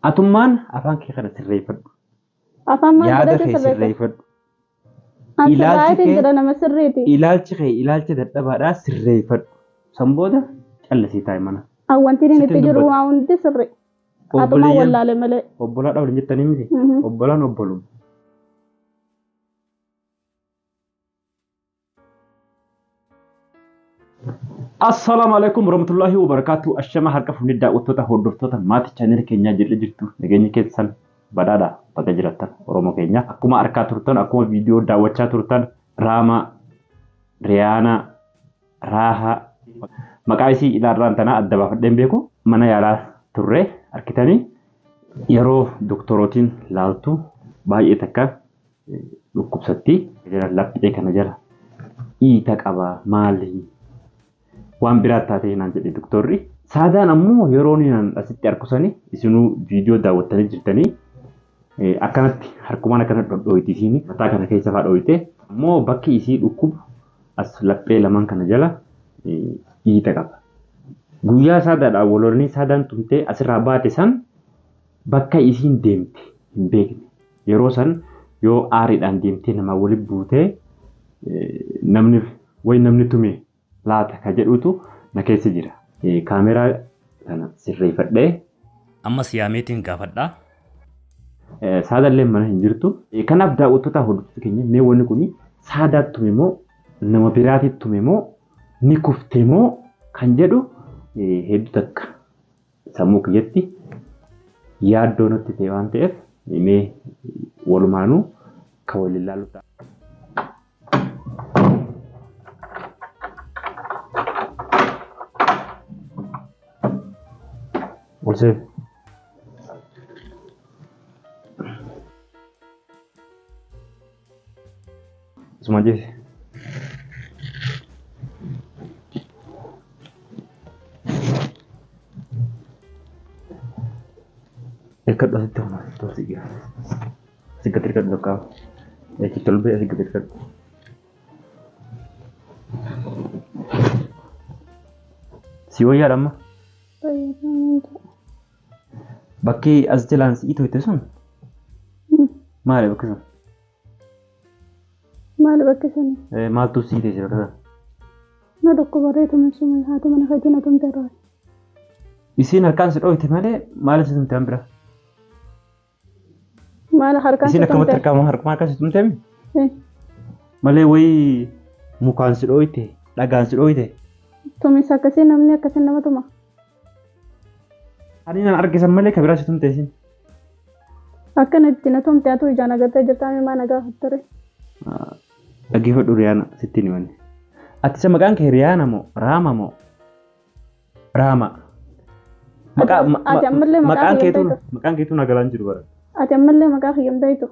Atummaan afaan kee kana sirreeffadhu. Afaan maal Yaada godhate kee sirreeffadhu. sirreeffadhu. Asirraatiin jira nama sirriiti. Ilaalchi kee ilaalcha dadhabaadhaa sirreeffadhu. Sanbooda callisii taa'e mana. Wanti inni itti Sittin jiru dubbadhu. waa hundi sirri. Atuma Obboleeyyan wallaale malee. obbolaadhaa waliin jettanii miti. Obbolaan obbolu. Assalamu alaikum warahmatullahi wabarakatuh. Ashama harka fuuni daawwattoota hordoftoota maatii channel keenyaa jirtu nageenyi keessan badhaadha bakka jiratan Oromoo keenya akkuma argaa turtan akkuma viidiyoo daawwachaa turtan Raama Riyaana Raaha maqaa isii ilaalraan tana adda baafadheen beeku mana yaalaa turre arkitanii yeroo doktorootiin laaltu baay'ee takka dhukkubsatti jira laphee kana jira iita qaba maali waan biraa taatee naan jedhe doktorri saadaan ammoo yeroo naan asitti harkusanii isinuu viidiyoo daawwattanii jirtanii akkanatti harkumaan akkanatti dhodhooyitiisiin mataa kana keessa faa dhoowwite ammoo bakki isii dhukkubu as laphee lamaan kana jala iita qaba. Guyyaa saadaadhaan waloonni saadaan tumtee asirraa baate san bakka isiin deemte hin beekne yeroo san yoo aariidhaan deemtee nama waliin buutee namni tume laata ka jedhutu na keessa jira. Kaameraa kana sirreeffadhee ammas yaameetiin gaafadhaa. Saadaallee mana hin jirtu. Kanaaf daawwattoota hordoftoota keenya mee wanni kun saadaatti tume moo nama biraatitti tume moo ni kufte moo kan jedhu hedduu takka sammuu kiyyatti yaaddoo nutti ta'e waan ta'eef mee walumaanuu kan waliin ilaallu ta'a. Olsee. Semuanya. Ikat dah itu mas, itu sih ya. Sikat ikat lokal. Kita lebih sikat ikat. Siwa ya lama. Bakki as jalan itu sun. Maal bakki sun. Maal bakki sun. Maal tu sih deh cerita. Ma dokko bareetu masuma haati mana kajina tumte raa. Isin harkaan si dhoowwite malee maal si tumte bira? Maal harkaan Isin akka matar kamu harkaan harkaan si tumte mi? Malee wayii mukaan si dhoowwite dhagaan si dhoowwite. Tumis akkasii namni akkasii nama tuma. Ani nan argisan malee ka biraa si tumte isin. Akkanatti na tumte atu ijaan agartee jirtaa mi maa nagaa ture. Dhaggeeffadhu Riyaana sitti ni manne. Ati isa maqaan kee Riyaana moo Raama moo Raama? Maqaan keetu nagalaan jiru bara. Ati ammallee maqaa kiyyamteetu.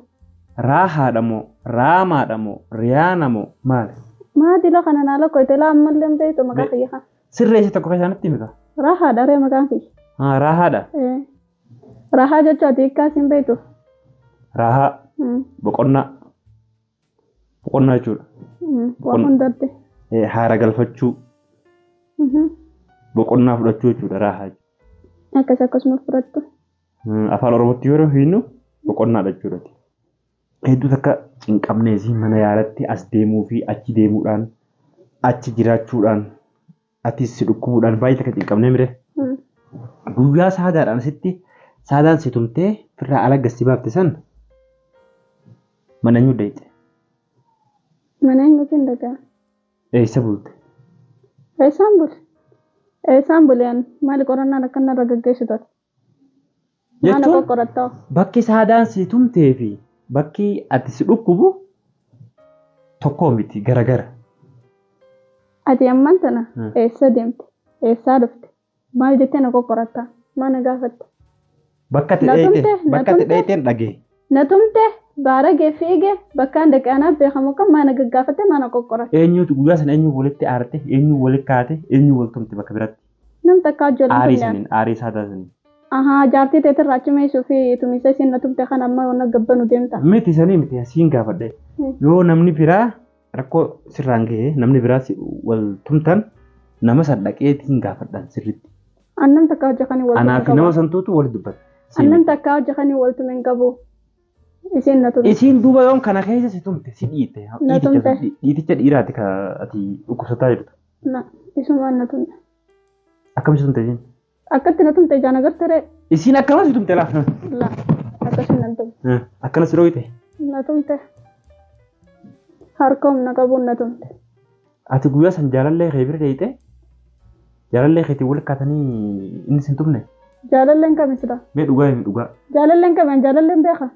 Raahaadha moo Raamaadha moo Riyaana moo maali? Maati la kana naa lakko itela ammallee amteetu maqaa kiyya kan. Sirreessa tokko keessatti mika. Raahaadha ree maqaan kiyya. Raahaadha. Raahaa jechuun ati ikkaas hin beektu. Raahaa. Boqonnaa. Boqonnaa jechuudha. Waan hundaatti. Haara galfachuu. Boqonnaa fudhachuu jechuudha raahaa. Akkasuma fudhattu. Afaan Oromootti yeroo hiinu boqonnaadha jechuudha. Hedduu takka cinqabneesii mana yaalatti as deemuu fi achi deemuudhaan achi jiraachuudhaan atis si dhukkubuudhaan baay'ee takka cinqabnee mire. Guyyaa saadaadhaan asitti saadaan si tumtee firraa ala gassi baafte san mana eenyu deeyte. Mana eenyuutiin dhagaa. Eessa bulte? Eessaan bule? Eessaan buleen maali qorannaan akka narra gaggeessitu? Maana qoqqorattoo? Bakki saadaan si tumtee fi bakki ati si dhukkubu tokkoo miti garagara. Ati ammaan tana eessa deemte? Eessaa dhufte? Maal jettee na qoqqorattaa? Maana gaafatte? Bakka ati dheeyteen dhagee. Na tumte baaragee fiigee bakkaan dhaqaanaaf beekamu kan maana gaggaafatte maana qoqqoratte. Eenyuutu guyyaa sana eenyu walitti aarte eenyu walitti kaate eenyu wal tumte bakka biratti. Nam takka ijoollee. Aarii saadaa sanii. Jaartii teetirraa cimeessuu fi tumisa isiin na tumte kan amma na gabbanu deemta. Miti sanii miti asiin gaafadhe. Yoo namni biraa rakkoo sirraan gahee namni biraa wal tumtan nama sadhaqeetiin gaafadhaan sirriitti. Annan takka hojja kan wal Anaa fi nama santuutu wal dubbata. Annan takkaa hojjetanii waltu min qabu. Isin na tumte. Isiin duuba yoon kana keessa si tumte si dhiite. Na tumte. Dhiiticha dhiiraati ka ati dhukkubsataa jirtu. Isumaan na tumte. Akkam si tumte isiin? Akkatti na tumte ijaan agartee. Isiin akkama si tumte laa? Akkasii na tumte. Akkana si dhooyite? Na tumte. Harka humna qabuun na tumte. Ati guyyaa san jaalallee kee bira deeyite? Jaalallee keetiin wal kaatanii inni sin tumne? Jaalalleen kamisudha. Mee dhugaa himi dhugaa? Jaalalleen kamiin jaalalleen beeka?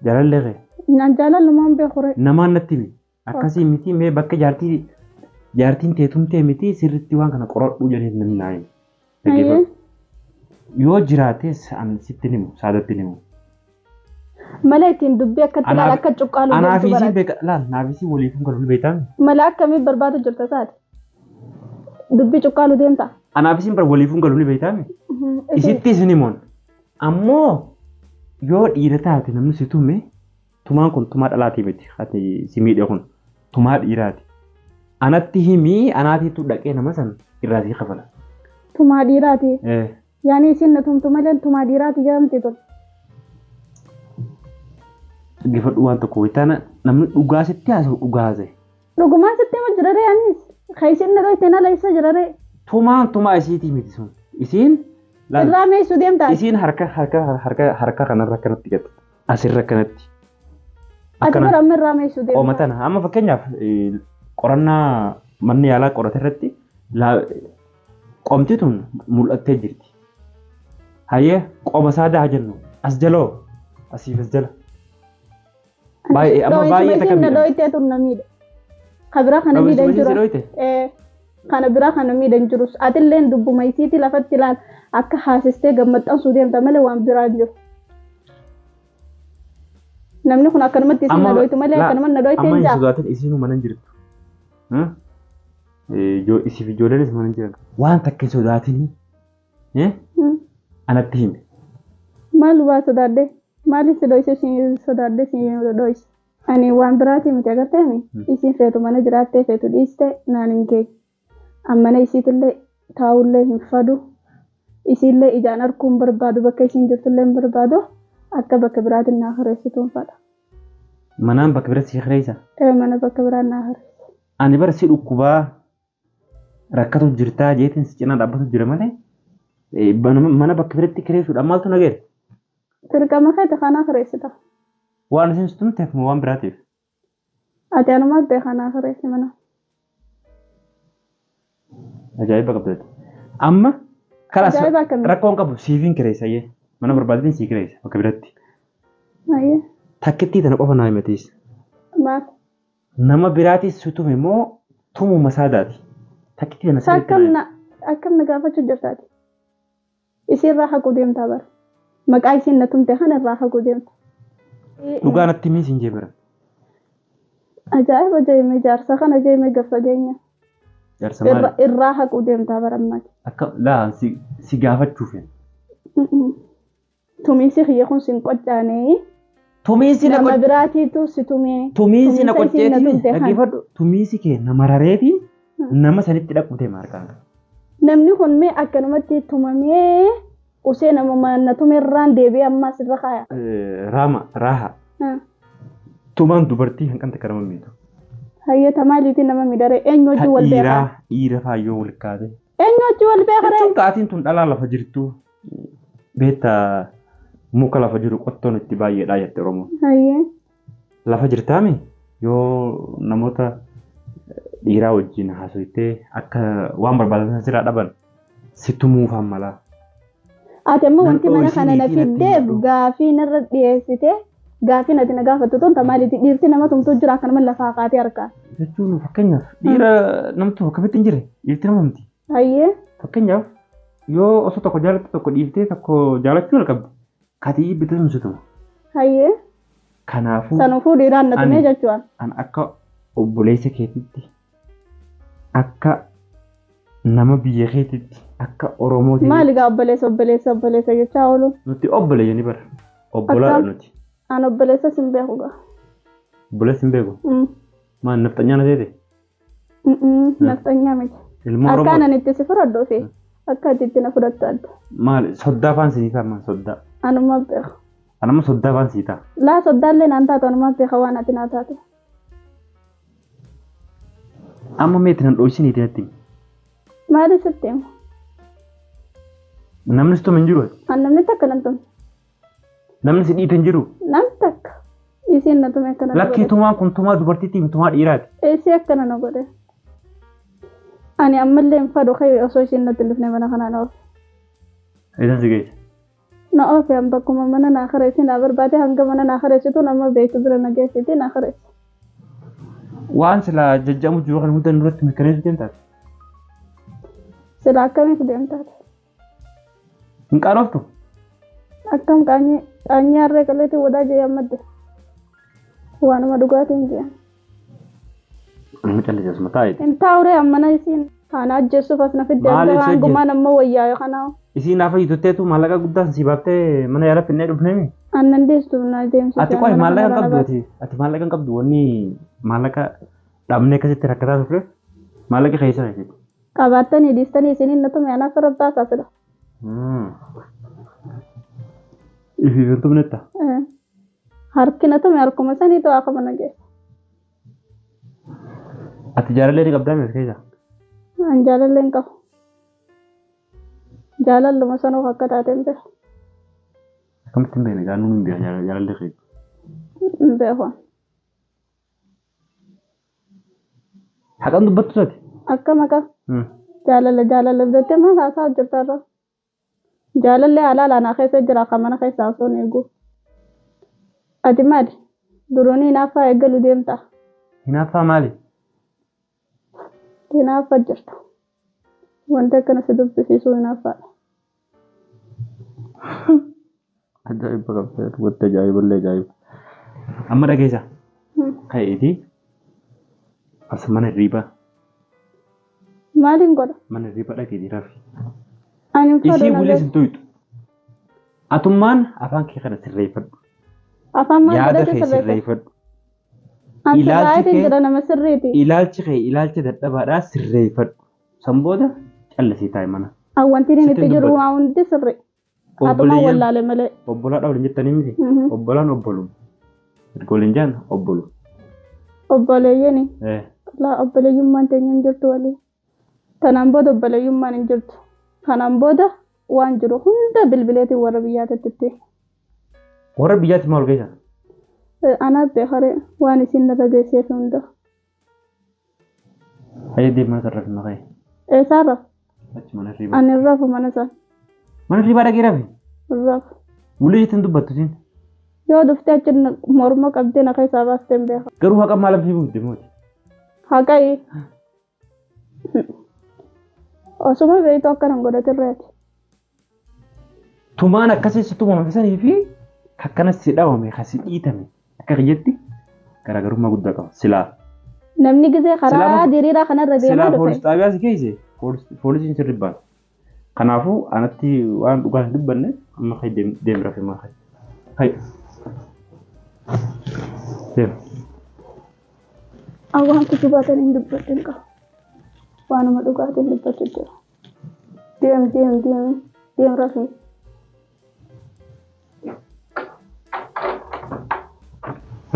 Jaalallee kee? Naan jaalallumaan beekure. Namaan natti himi. Akkasii miti mee bakka jaartiin teetumtee miti sirriitti waan kana qoradhuu jedhee namni naa himi. Yoo jiraates an sitti himu saadatti himu. Malee ittiin dubbii akkatti ilaala akka cuqqaalu. Anaafisii beeka laal naafisii waliif kan ol beektan. Malee akkamii barbaadu jirta saati? Dubbii cuqqaalu deemta. Anaafisiin bar waliif kan ol beektan. Isitti isin himoon. Ammoo yoo dhiira taate namni si tume tumaan kun tumaa dhalaatii miti. Ati si miidhe kun tumaa dhiiraati. Anatti himii anaatiitu dhaqee nama san irraa sii kafala. Tumaa dhiiraati. Yaani isin na tumtu malee tumaa dhiiraati jedhamti tun. Gifadhu waan tokko wayitaana namni dhugaa sitti haasa'u dhugaase. Dhugumaa sitti hima jirare anis. Kayisiin na dhoyte na laysa jirare. Tumaa isiitii miti sun. Isiin irraa meesuu deemtaa. Isiin harka kanarra kanatti gata. Asirra kanatti. Ati bara amma irraa meesuu deemtaa. Oomatana amma fakkeenyaaf qorannaa manni yaalaa qorate irratti qomti tun mul'attee jirti. Hayyee qoma saadaa jennu as jaloo asiif as jala. Baay'ee amma baay'ee takka miidha. Dhoytee tun na miidha. Kabira kana miidha hin jiru. Kana biraa kana miidha hin jirus. Atilleen dubbuma isiiti lafatti ilaal akka haasistee gammaxxansuu deemta malee waan biraa hin jiru. Namni kun akkanumatti isin na dhoytu malee akkanuma na dhoytee hin jaa. Amma hin sodaatin isiinuu mana hin jirtu. Isiif ijoolleen mana hin jiran. Waan takka hin sodaatinii. Anatti hime. Maal waa sodaadde? Maaliif si dhoyse si sodaadde si dhoyse? Ani waan biraati miti agarteemi. Isiin feetu mana jiraattee feetu dhiiste naan hin geessu. Ammana isiitillee taa'ullee hin fadu. Isiillee ijaan arguu hin barbaadu bakka isiin jirtullee hin barbaadu. Akka bakka biraatiin naa hareessituun fadha. Manaan bakka biraatti si hareessa? Mana bakka biraan naa hareessa. Ani bara si dhukkubaa rakkatu jirtaa jeetiin si cinaa dhaabbatu jira malee mana bakka biraatti kireessuudhaan maaltu nageera? Dirqama feete kanaaf hareessita. Waan isin tumteef moo waan biraatiif? Ati anumaaf beekaa kanaaf hareessi mana. Ajaa'iba qabdati. Amma karas rakkoon qabu siifiin kireessayyee mana barbaadetiin sii kireessa bakka biratti. Takkittii tana qofa naa himatiis. Maal? Nama biraatis si tume moo tumuma saadaati? Takkittii tana sirriitti akkam na gaafachuu jirtaati. Isiirraa haquu deemtaa bara. Maqaa isiin na tumte kana irraa haquu deemta. Dhugaa natti himii siin jeebiran. Ajaa'iba jeemee jaarsa kana jeemee gaffageenya. Jaarsa maali? Irraa haquu deemtaa bara ammaati. Akka laa si gaafachuuf. Tumiinsi kiyya kun sin qoccaanee. Tumiinsi na nama biraatiitu si tumee. Tumiinsi na qocceetii dhaggeeffadhu. Tumiinsi kee nama rareetii nama sanitti dhaqutee maarkaan. Namni kun mee akkanumatti tumamee usee nama na tumerraan deebi'ee ammas irra kaaya. Raaha. Tumaan dubartii hanqanta kanama miidhu. Hayyata maaliitiin nama miidhare eenyu wajjin wal beekaa? Dhiira faayyoo wal kaate. Eenyu wajjin wal beekare? Jechuun taatiin tun dhalaa lafa jirtu beektaa muka lafa jiru qottoon itti baay'eedha jette Oromoo. Hayyee. Lafa jirtaami yoo namoota dhiiraa wajjin haasofitee akka waan barbaadan siraa dhaban si tumuufaan malaa. Ati ammoo wanti mana kana na fiddeef gaafii narra dhiyeessite gaafii nati na gaafattu tun maaliiti dhiirti nama tumtuu jira akkanuma lafaa kaatee harkaa. Jechuun fakkeenyaaf dhiira namtu akkamitti hin jire dhiirti nama miti. Hayyee. Fakkeenyaaf yoo osoo tokko jaalatte tokko dhiiftee tokko jaalachuu jalqabdu katii bituu hin sutuma. Hayyee. Kanaafuu. Sanuufuu dhiiraan na tumee jechuudha. An akka obboleessa keetitti akka nama biyya keetitti akka Oromootti. Maali gaa obboleessa jechaa oolu? Nuti obboleeyyanii bara. Obbolaadha nuti. An obboleessa sin beeku gaa. Obboleessa hin beeku? Maal nafxanyaa na teete? Nafxanyaa miti. Ilmoo Oromoo. Akka anan itti si fudhadhu fi akka ati itti na fudhattu adda. Maal soddaa afaan sinii fa'aa maal soddaa? Anuma beeka. Anama soddaa waan siitaa. Laa soddaallee naan taatu anuma beeka waan ati naa taatu. Amma meeti nan dho'isin itti. Maali sitti himu? Namni si tume hin jiru. Namni takka nan tume. Namni si dhiite hin jiru. Nam takka. Isiin na tume akkana. Lakkii tumaan kun tumaa dubartiitii fi tumaa dhiiraati. Isii akkana na godhe. Ani ammallee hin fadhu kayyu osoo isiin natti dhufne mana kanaan oofe. Eessan si geesse? Na oofe an bakkuma mana naa kareessi naa barbaade hanga mana naa kareessitu nama beektu bira na geessiti naa kareessi. Waan silaa jajjamu jiru kan hunda nurratti mirkaneessu deemtaati. Sila akkamiif deemtaati? Hin qaanoftu? Akkam qaanyee harree qaleetii wadaa jee ammadde. Waanuma dhugaatiin jee. Nama callisees mataa eeti. Hin taa'uree ammana isiin haana ajjeessuuf as na fidde hangumaan ammoo wayyaa yookaan Isiin naafa hiitotteetu maallaqa guddaa si baaftee mana yaala finnee dhufneemi. Annan deessu na deemsu. Ati qoy maallaqa hin qabdu ati. Ati maallaqa hin qabdu wanni maallaqa dhabnee akkasitti rakkataa turre maallaqa keessa jechuudha. Qabaattanii dhiistanii isiniin na tume anaaf rabbaa saasila. Ifi kan tumnetta? Harki na tume harkuma sanii to'aa qaba na geessa. Ati jaalallee ni qabdaa mees keessa? An jaalallee hin qabu. Jaalalluma sanuuf akka taateen beeku. Akkamitti hin beekne gaanuu hin beeka jaalallee keessa? Hin beeku. Haqan dubbattu sati? Akkam akkam. Jaalala jettee maal haasaa hojjetarra? Jaalallee alaalaan keessa jira kan mana keessaa osoo hin eegu. Ati maali? Duruun hinaaffaa eeggalu deemta. Hinaaffaa maali? Hinaaffaa jirta. Wanti akkana si dubbisiisuu hinaaffaadha. Ajaa'iba qabdee wanti ajaa'iballee ajaa'iba. Amma dhageessa. Ka'eetii as mana hirriibaa. Maaliin godha? Mana hirriibaa dhageetii raafi. Ani fadhu Isii bulee sin tuytu. Atummaan afaan kee kana sirreeffadhu. Afaan maal Yaada godhate kee sirreeffadhu? sirreeffadhu. Jira nama sirriiti. Ilaalchi kee ilaalcha dadhabaadhaa sirreeffadhu. Sanbooda callisii taa'e mana. Wanti inni itti jiru waa hundi sirri. Atuma wallaale malee. Obbolaadha waliin jettanii miti. Obbolaan obbolu. Ergooliin jaan obbolu. Obboleeyyani. Laa obboleeyyummaan teenya hin jirtu walii. Tanaan booda obboleeyyummaan hin jirtu. Kanaan booda waan jiru hunda bilbileetiin warra biyyaatti itti. Warra biyyaatti maal geessan? Anaaf beekaree waan isin narra geesseef hunda. Hayyee deemaa sarara fi maqaa. Eessaarra? Achi mana hirriibaa. Ani irraafu mana isaa. Mana hirriibaa dhaqee rafe? Irraafu. Bulee jettiin dubbattu siin. Yoo dhuftee achi morma qabdee na keessaa baastee hin beeka. Garuu haqa maalaaf fi buute mooti? Haqa'i. Osuma beektu akkanan godhatirreeti. Tumaan akkasitti tumame sanii fi akkanas si dhabame kasi dhiitame akka kiyyetti garaagarummaa guddaa qaba silaa. Namni gisee karaa diriiraa kanarra deemaa Silaa dhufe. poolis xaabiyaa si keesse poolisiin sirri baasa. Kanaafuu anatti waan dhugaa hin dubbanne amma kay deem rafe maa kay. Kay. Deem. Awwaan kijibaatan hin dubbadhin qaba. Waanuma dhugaatiin dubbachuu jira. Deem rafii.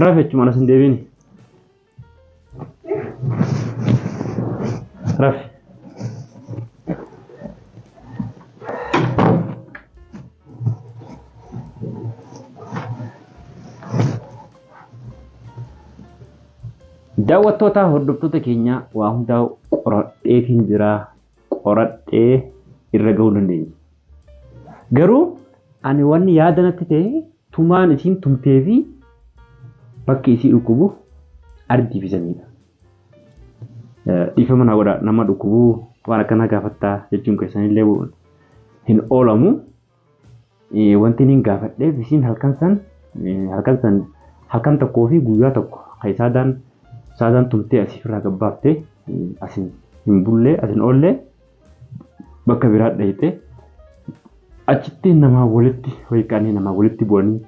Rafe jechuun anas hin deebiini. Rafe. Daawwattoota hordoftoota keenyaa waa hundaa qoradheetiin jira qoradhee irra gahuu dandeenya. Garuu ani wanni yaada natti ta'e tumaan isiin tumtee fi bakki isii dhukkubu ardii fi samiidha. Dhiifama naa godha nama dhukkubuu waan akkanaa gaafattaa jechuun keessanillee hin oolamu. Wanti niin gaafadheef isiin halkan tokkoo fi guyyaa tokko kan saadaan tumtee asii irraa gabbaaftee asin hin bullee asin oollee bakka biraa dhayite achitti namaa walitti ho'iqanii namaa walitti bu'anii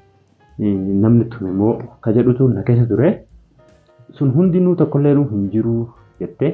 namni tume immoo ka jedhutu na keessa ture sun hundinuu tokkollee hin jiru jettee